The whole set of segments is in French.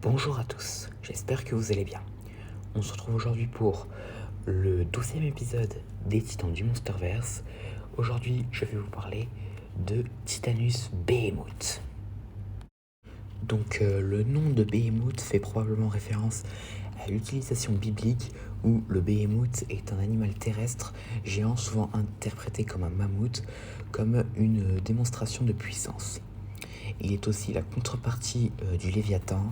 Bonjour à tous, j'espère que vous allez bien. On se retrouve aujourd'hui pour le 12e épisode des Titans du Monsterverse. Aujourd'hui, je vais vous parler de Titanus Behemoth. Le nom de Behemoth fait probablement référence à l'utilisation biblique où le Behemoth est un animal terrestre géant souvent interprété comme un mammouth, comme une démonstration de puissance. Il est aussi la contrepartie du Léviathan,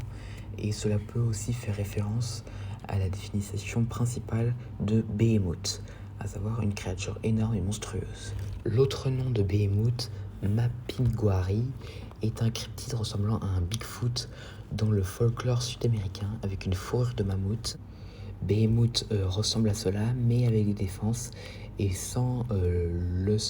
et cela peut aussi faire référence à la définition principale de Behemoth, à savoir une créature énorme et monstrueuse. L'autre nom de Behemoth, Mapinguari, est un cryptide ressemblant à un Bigfoot dans le folklore sud-américain avec une fourrure de mammouth. Behemoth ressemble à cela, mais avec des défenses et sans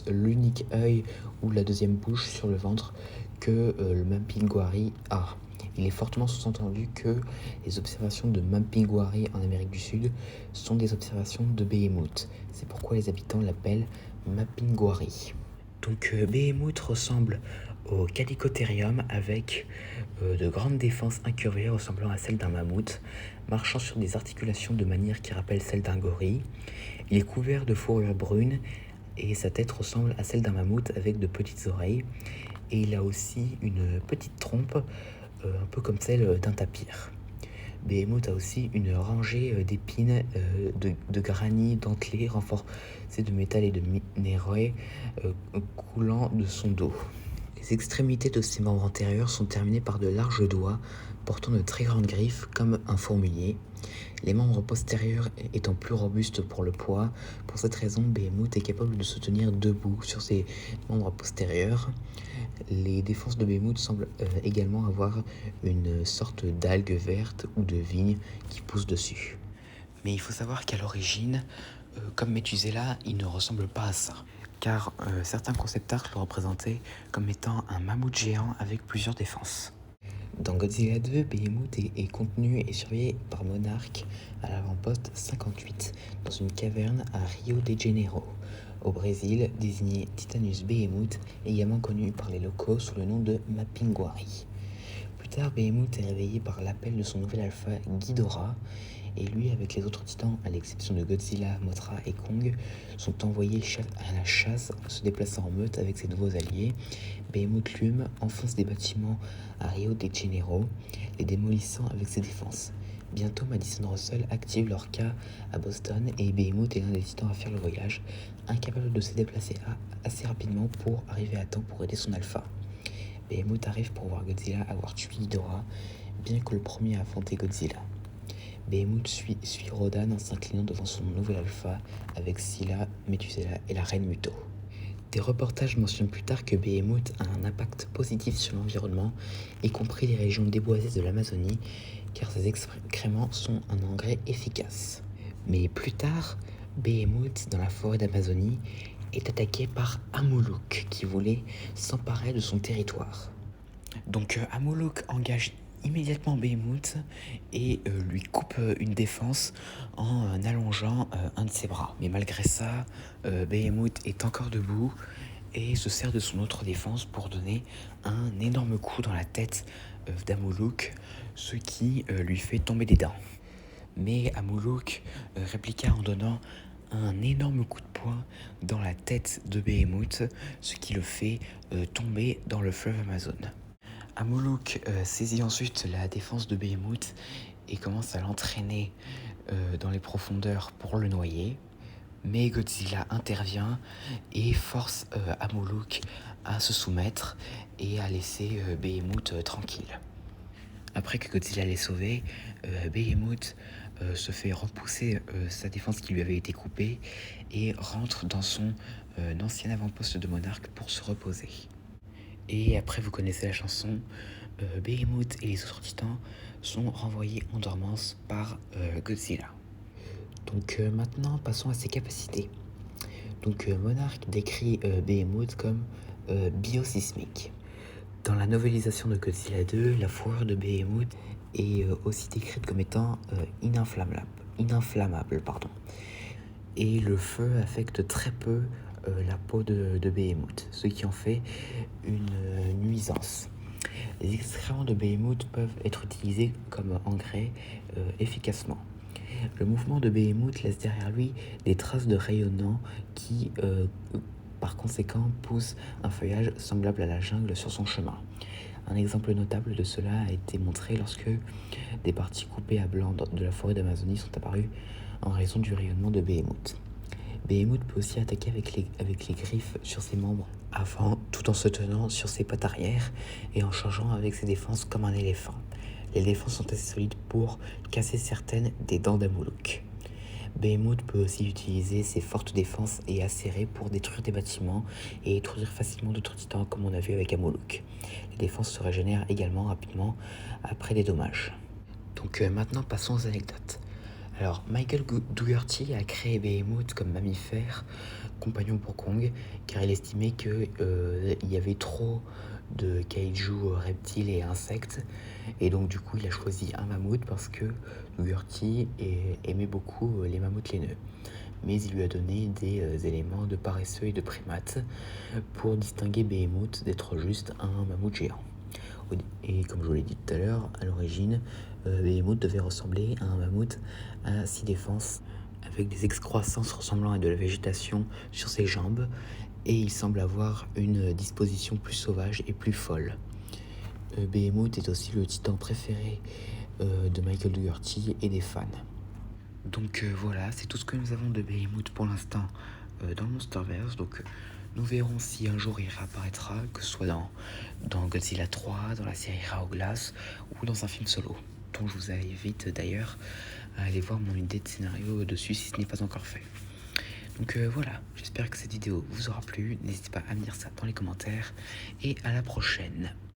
l'unique œil ou la deuxième bouche sur le ventre que le Mapinguari a. Il est fortement sous-entendu que les observations de Mapinguari en Amérique du Sud sont des observations de Behemoth. C'est pourquoi les habitants l'appellent Mapinguari. Behemoth ressemble au Chalicotherium avec de grandes défenses incurvées ressemblant à celles d'un mammouth, marchant sur des articulations de manière qui rappellent celles d'un gorille. Il est couvert de fourrure brune et sa tête ressemble à celle d'un mammouth avec de petites oreilles. Et il a aussi une petite trompe, un peu comme celle d'un tapir. Behemoth a aussi une rangée d'épines de granit dentelé renforcées de métal et de minerais coulant de son dos. Les extrémités de ses membres antérieurs sont terminées par de larges doigts portant de très grandes griffes comme un fourmilier. Les membres postérieurs étant plus robustes pour le poids. Pour cette raison, Behemoth est capable de se tenir debout sur ses membres postérieurs. Les défenses de Behemoth semblent également avoir une sorte d'algue verte ou de vigne qui pousse dessus. Mais il faut savoir qu'à l'origine, comme Methuselah, il ne ressemble pas à ça. Car certains concept art le représentaient comme étant un mammouth géant avec plusieurs défenses. Dans Godzilla 2, Behemoth est contenu et surveillé par Monarch à l'avant-poste 58, dans une caverne à Rio de Janeiro, au Brésil, désigné Titanus Behemoth, également connu par les locaux sous le nom de Mapinguari. Plus tard, Behemoth est réveillé par l'appel de son nouvel alpha Ghidorah, et lui avec les autres titans, à l'exception de Godzilla, Mothra et Kong, sont envoyés à la chasse, se déplaçant en meute avec ses nouveaux alliés. Behemoth lui-même enfonce des bâtiments à Rio de Janeiro, les démolissant avec ses défenses. Bientôt, Madison Russell active leur cas à Boston et Behemoth est l'un des titans à faire le voyage, incapable de se déplacer assez rapidement pour arriver à temps pour aider son alpha. Behemoth arrive pour voir Godzilla avoir tué Ghidorah, bien que le premier a affronté Godzilla. Behemoth suit Rodan en s'inclinant devant son nouvel alpha avec Scylla, Methuselah et la reine Muto. Des reportages mentionnent plus tard que Behemoth a un impact positif sur l'environnement, y compris les régions déboisées de l'Amazonie, car ses excréments sont un engrais efficace. Mais plus tard, Behemoth, dans la forêt d'Amazonie, est attaqué par Amuluk, qui voulait s'emparer de son territoire. Amuluk engage immédiatement Behemoth et lui coupe une défense en allongeant un de ses bras. Mais malgré ça, Behemoth est encore debout et se sert de son autre défense pour donner un énorme coup dans la tête d'Amuluk, ce qui lui fait tomber des dents. Mais Amuluk répliqua en donnant un énorme coup de poing dans la tête de Behemoth, ce qui le fait tomber dans le fleuve Amazon. Amuluk saisit ensuite la défense de Behemoth et commence à l'entraîner dans les profondeurs pour le noyer. Mais Godzilla intervient et force Amuluk à se soumettre et à laisser Behemoth tranquille. Après que Godzilla l'ait sauvé, Behemoth se fait repousser sa défense qui lui avait été coupée et rentre dans son ancien avant-poste de monarque pour se reposer. Et après, vous connaissez la chanson, Behemoth et les autres titans sont renvoyés en dormance par Godzilla. Maintenant, passons à ses capacités. Monarch décrit Behemoth comme biosismique. Dans la novélisation de Godzilla 2, la fourrure de Behemoth est aussi décrite comme étant ininflammable. Et le feu affecte très peu la peau de Behemoth, ce qui en fait une nuisance. Les excréments de Behemoth peuvent être utilisés comme engrais efficacement. Le mouvement de Behemoth laisse derrière lui des traces de rayonnement qui, par conséquent, poussent un feuillage semblable à la jungle sur son chemin. Un exemple notable de cela a été montré lorsque des parties coupées à blanc de la forêt d'Amazonie sont apparues en raison du rayonnement de Behemoth. Behemoth peut aussi attaquer avec les griffes sur ses membres avant, tout en se tenant sur ses pattes arrière et en changeant avec ses défenses comme un éléphant. Les défenses sont assez solides pour casser certaines des dents d'Amoluk. Behemoth peut aussi utiliser ses fortes défenses et acérées pour détruire des bâtiments et étourdir facilement d'autres titans comme on a vu avec Amoluk. Les défenses se régénèrent également rapidement après des dommages. Donc maintenant passons aux anecdotes. Alors, Michael Dougherty a créé Behemoth comme mammifère compagnon pour Kong, car il estimait qu'il y avait trop de kaiju reptiles et insectes, et donc du coup il a choisi un mammouth parce que Dougherty aimait beaucoup les mammouths laineux. Mais il lui a donné des éléments de paresseux et de primates pour distinguer Behemoth d'être juste un mammouth géant. Et comme je vous l'ai dit tout à l'heure, à l'origine, Behemoth devait ressembler à un mammouth à 6 défenses, avec des excroissances ressemblant à de la végétation sur ses jambes, et il semble avoir une disposition plus sauvage et plus folle. Behemoth est aussi le titan préféré de Michael Dougherty et des fans. Donc voilà, c'est tout ce que nous avons de Behemoth pour l'instant dans le Monsterverse. Donc nous verrons si un jour il réapparaîtra, que ce soit dans Godzilla 3, dans la série Rao Glass ou dans un film solo, dont je vous invite d'ailleurs à aller voir mon idée de scénario dessus si ce n'est pas encore fait. Donc voilà, j'espère que cette vidéo vous aura plu. N'hésitez pas à me dire ça dans les commentaires et à la prochaine.